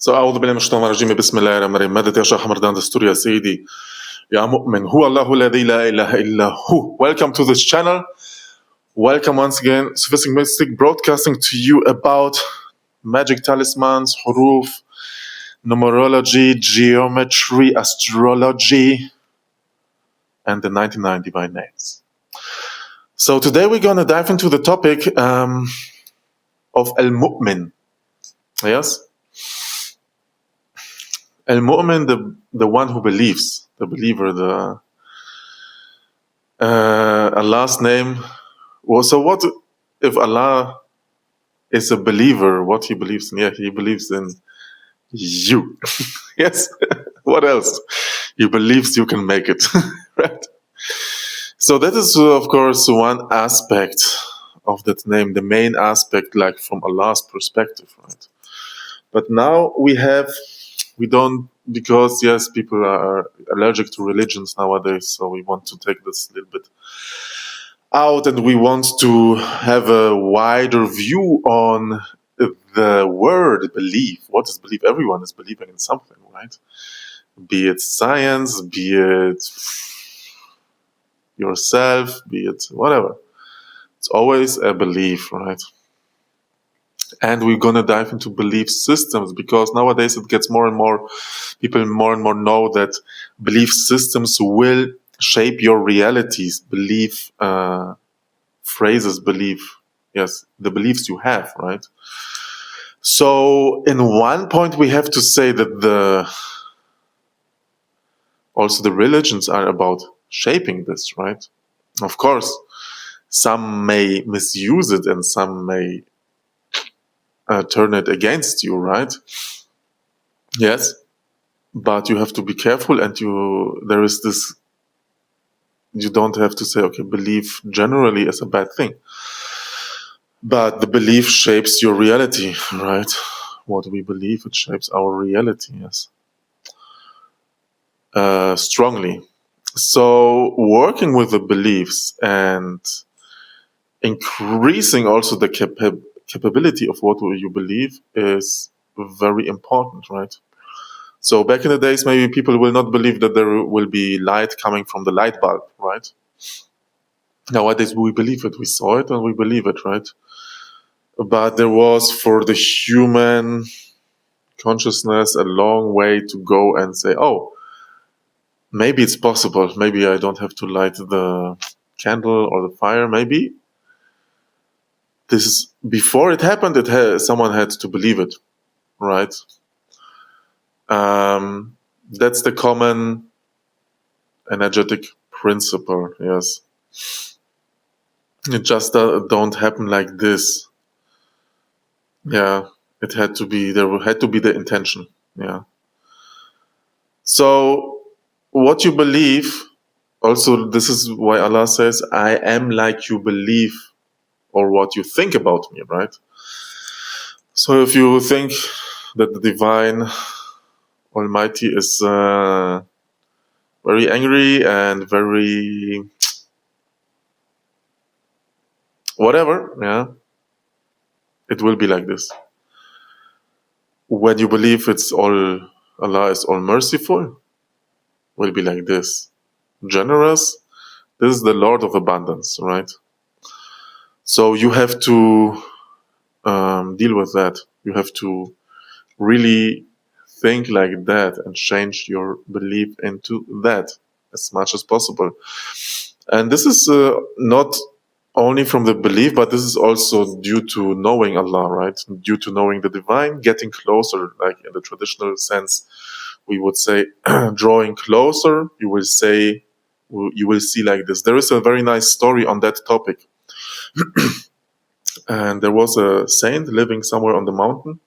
أعوذ بالله من الشيطان الرجيم بسم الله الرحمن الرحيم مدد يا شيخ حمردان دستور يا سيدي يا مؤمن هو الله الذي لا إله إلا هو. Welcome to this channel. Welcome once again. Sufistic broadcasting to you about magic talismans, huruf, numerology, geometry, astrology, and the 99 divine names. So today we're going to dive into the topic of al-mu'min. Yes? Al-mu'min, the one who believes, the believer, Allah's name. Well, so what if Allah is a believer? What he believes in? Yeah, he believes in you. Yes. What else? He believes you can make it. Right? So that is, of course, one aspect of that name, the main aspect, like from Allah's perspective, right? But now we don't, because yes, people are allergic to religions nowadays, so we want to take this a little bit out and we want to have a wider view on the word belief. What is belief? Everyone is believing in something, right? Be it science, be it yourself, be it whatever. It's always a belief, right? And we're going to dive into belief systems because nowadays it gets more and more, people more and more know that belief systems will shape your realities, belief phrases, yes, the beliefs you have, right? So in one point we have to say that also the religions are about shaping this, right? Of course, some may misuse it and some may turn it against you, right? Yes, but you have to be careful, and there is this. You don't have to say, okay, belief generally is a bad thing, but the belief shapes your reality, right? What we believe, it shapes our reality, yes, strongly. So working with the beliefs and increasing also the capability of what you believe is very important, right? So back in the days, maybe people will not believe that there will be light coming from the light bulb, right? Nowadays we believe it, we saw it and we believe it, right? But there was for the human consciousness a long way to go and say, oh, maybe it's possible, maybe I don't have to light the candle or the fire, maybe this is, before it happened, someone had to believe it, right? That's the common energetic principle, yes. It just don't happen like this. Yeah, there had to be the intention, yeah. So what you believe, also this is why Allah says, I am like you believe, or what you think about me, right? So if you think that the divine Almighty is very angry and very whatever, yeah, it will be like this. When you believe Allah is all merciful, will be like this. Generous, this is the Lord of abundance, right? So you have to deal with that. You have to really think like that and change your belief into that as much as possible. And this is not only from the belief, but this is also due to knowing Allah, right? Due to knowing the divine, getting closer, like in the traditional sense, we would say drawing closer, you will see like this. There is a very nice story on that topic. And there was a saint living somewhere on the mountain.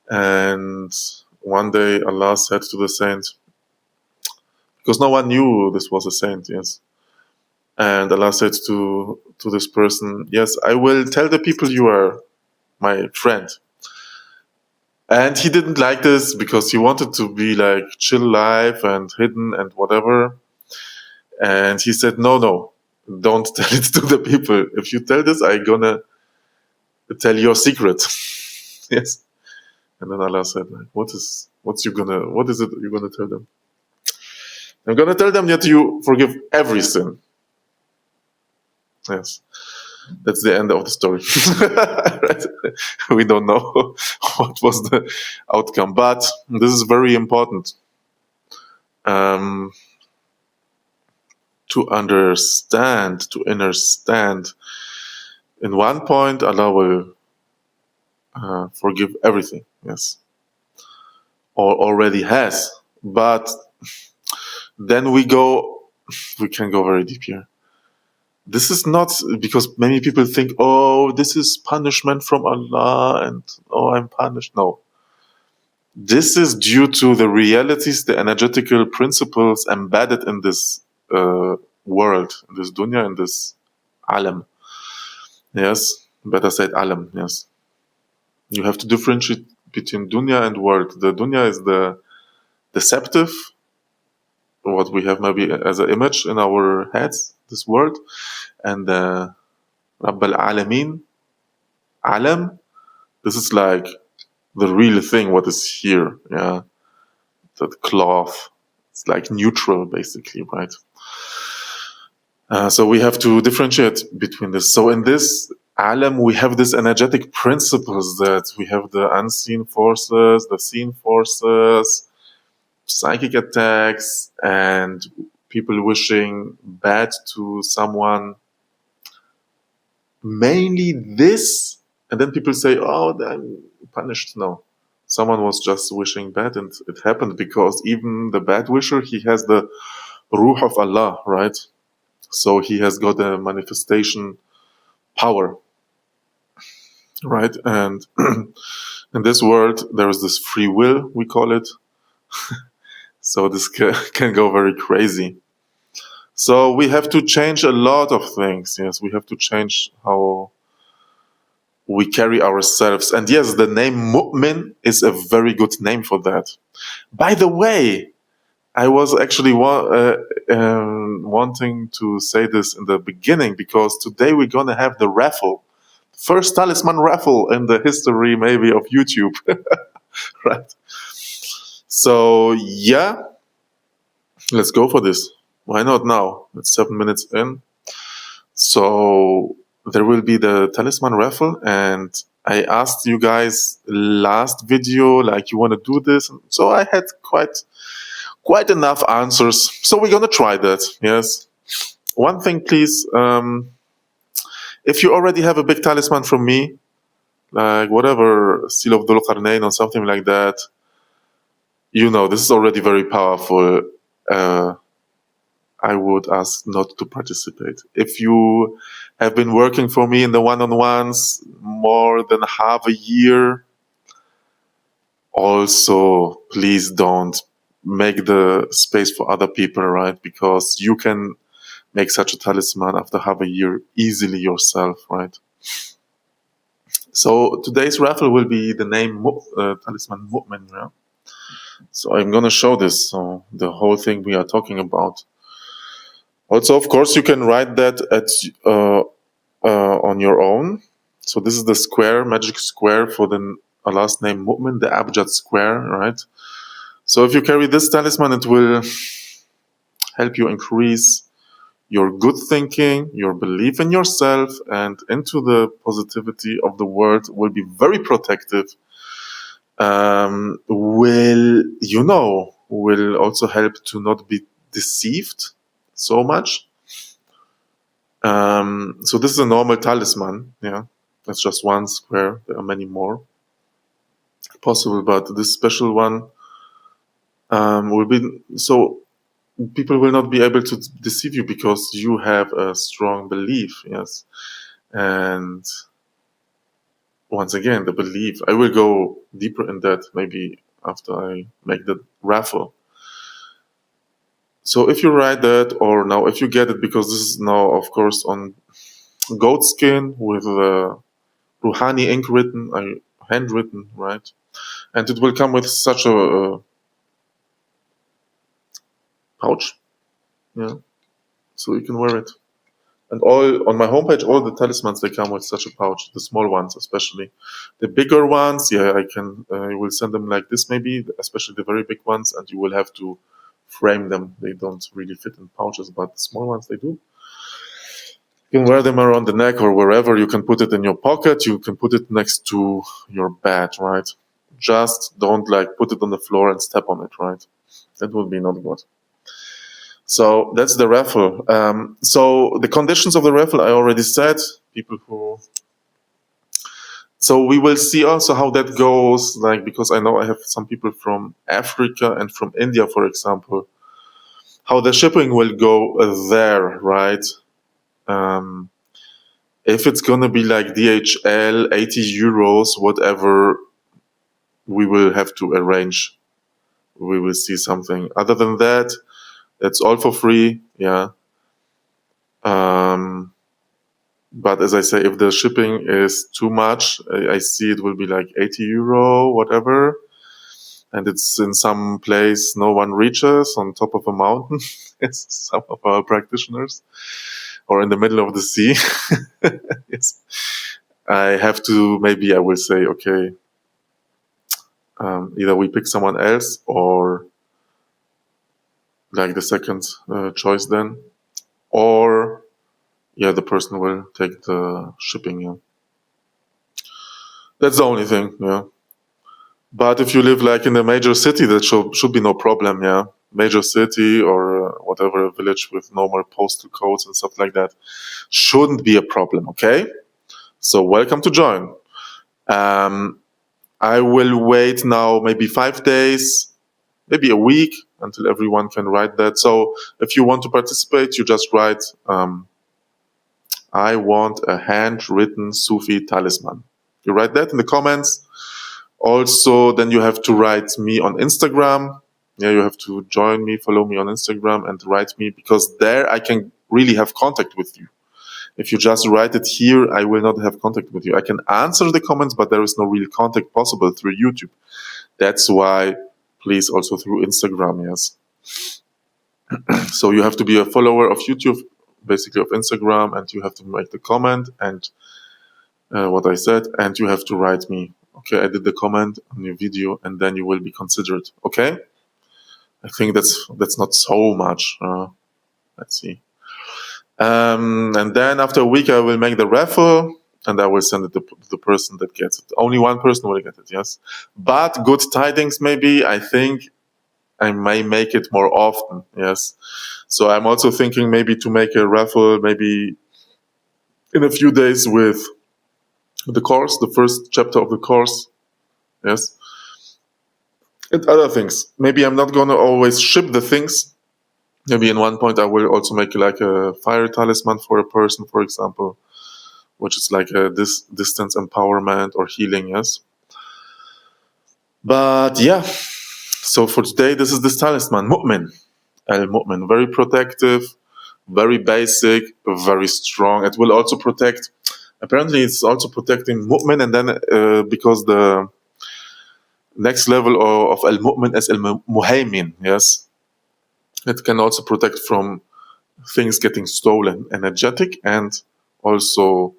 And one day Allah said to the saint, because no one knew this was a saint, yes. And Allah said to this person, yes, I will tell the people you are my friend. And he didn't like this because he wanted to be like chill life and hidden and whatever. And he said, no, don't tell it to the people. If you tell this, I'm gonna tell your secret. Yes. And then Allah said, like, what is it you're gonna tell them? I'm gonna tell them that you forgive every sin. Yes. That's the end of the story. We don't know what was the outcome, but this is very important to understand. In one point, Allah will forgive everything. Yes, or already has. But then we can go very deep here. This is not because many people think, oh, this is punishment from Allah, and oh, I'm punished. No. This is due to the realities, the energetical principles embedded in this world, in this dunya, in this alam. Yes, better said alam. Yes, you have to differentiate between dunya and world. The dunya is the deceptive, what we have maybe as an image in our heads, this world, and the Rabb al-Alamin, alam. This is like the real thing, what is here. Yeah, that cloth. It's like neutral, basically, right? So we have to differentiate between this. So in this alam, we have these energetic principles that we have the unseen forces, the seen forces, psychic attacks, and people wishing bad to someone. Mainly this, and then people say, oh, I'm punished. No. Someone was just wishing bad, and it happened because even the bad wisher, he has the ruh of Allah, right? So he has got a manifestation power, right? And in this world, there is this free will, we call it. So this can go very crazy. So we have to change a lot of things. Yes, we have to change how we carry ourselves. And yes, the name Mu'min is a very good name for that. By the way, I was actually wanting to say this in the beginning because today we're going to have the raffle. First talisman raffle in the history maybe of YouTube. Right? So yeah, let's go for this. Why not now? It's 7 minutes in. So there will be the talisman raffle, and I asked you guys last video, like, you want to do this? So I had quite enough answers. So we're gonna try that. Yes. One thing, please. If you already have a big talisman from me, like whatever, seal of Dhul Qarnayn or something like that, you know, this is already very powerful. I would ask not to participate. If you have been working for me in the one-on-ones more than half a year, also please don't make the space for other people, right? Because you can make such a talisman after half a year easily yourself, right? So today's raffle will be the name Talisman Mu'min. Yeah? So I'm gonna show this, so the whole thing we are talking about. Also, of course, you can write that on your own. So this is the square, magic square for the last name Mu'min, the Abjad square, right? So if you carry this talisman, it will help you increase your good thinking, your belief in yourself, and into the positivity of the world. Will be very protective. Will also help to not be deceived so much. So this is a normal talisman. Yeah, it's just one square. There are many more possible, but this special one will be so. People will not be able to deceive you because you have a strong belief. Yes. And once again, the belief, I will go deeper in that maybe after I make the raffle. So if you write that, or now if you get it, because this is now, of course, on goat skin with Ruhani ink written, handwritten, right? And it will come with such a pouch. Yeah. So you can wear it. And all on my homepage, all the talismans, they come with such a pouch, the small ones especially. The bigger ones, yeah, I will send them like this maybe, especially the very big ones, and you will have to frame them. They don't really fit in pouches, but the small ones, they do. You can wear them around the neck or wherever. You can put it in your pocket. You can put it next to your bed, right? Just don't like put it on the floor and step on it, right? That would be not good. So that's the raffle. So the conditions of the raffle, I already said. People who. So we will see also how that goes. Like, because I know I have some people from Africa and from India, for example. How the shipping will go there, right? If it's gonna be like DHL, 80 euros, whatever, we will have to arrange. We will see something. Other than that, it's all for free. Yeah. But as I say, if the shipping is too much, I see it will be like 80 euro, whatever. And it's in some place no one reaches on top of a mountain. It's some of our practitioners, or in the middle of the sea. Yes. I have to, maybe I will say, okay, either we pick someone else or like the second choice then, or yeah, the person will take the shipping. Yeah, that's the only thing. Yeah, but if you live like in a major city, that should be no problem. Yeah, major city or whatever, a village with normal postal codes and stuff like that shouldn't be a problem. Okay, so welcome to join. I will wait now maybe 5 days, maybe a week until everyone can write that. So if you want to participate, you just write, I want a handwritten Sufi talisman. You write that in the comments. Also, then you have to write me on Instagram. Yeah, you have to join me, follow me on Instagram and write me, because there I can really have contact with you. If you just write it here, I will not have contact with you. I can answer the comments, but there is no real contact possible through YouTube. That's why, please, also through Instagram, yes. So you have to be a follower of YouTube, basically of Instagram, and you have to make the comment and what I said, and you have to write me. Okay, I did the comment on your video, and then you will be considered. Okay, I think that's not so much. Let's see. And then after a week, I will make the raffle, and I will send it to the person that gets it. Only one person will get it, yes. But good tidings, maybe. I think I may make it more often, yes. So I'm also thinking maybe to make a raffle, maybe in a few days with the course, the first chapter of the course, yes. And other things. Maybe I'm not gonna always ship the things. Maybe in one point I will also make like a fire talisman for a person, for example, which is like a distance empowerment or healing, yes. But yeah, so for today, this is this talisman, Mu'min. Al-Mu'min, very protective, very basic, very strong. It will also protect, apparently it's also protecting Mu'min, and then because the next level of Al-Mu'min is Al-Muhaymin, yes. It can also protect from things getting stolen, energetic and also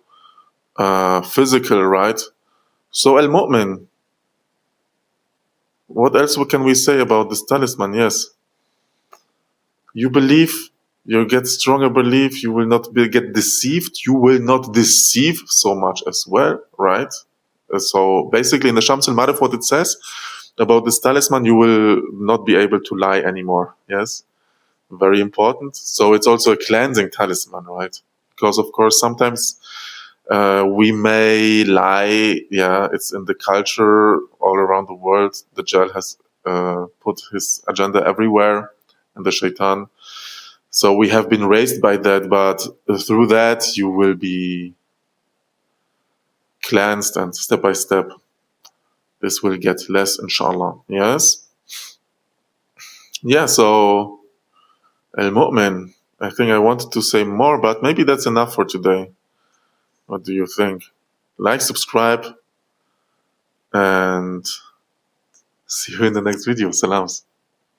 physical, right? So Al-Mu'min, what else can we say about this talisman? Yes. You believe, you get stronger belief, you will not get deceived, you will not deceive so much as well, right? So basically in the Shams al-Marif, what it says about this talisman, you will not be able to lie anymore, yes? Very important. So it's also a cleansing talisman, right? Because of course sometimes we may lie, yeah, it's in the culture all around the world. The Dajjal has put his agenda everywhere, and the shaitan. So we have been raised by that, but through that you will be cleansed, and step by step this will get less, inshallah. Yes? Yeah, so Al-Mu'min, I think I wanted to say more, but maybe that's enough for today. What do you think? Like, subscribe, and see you in the next video. Salams.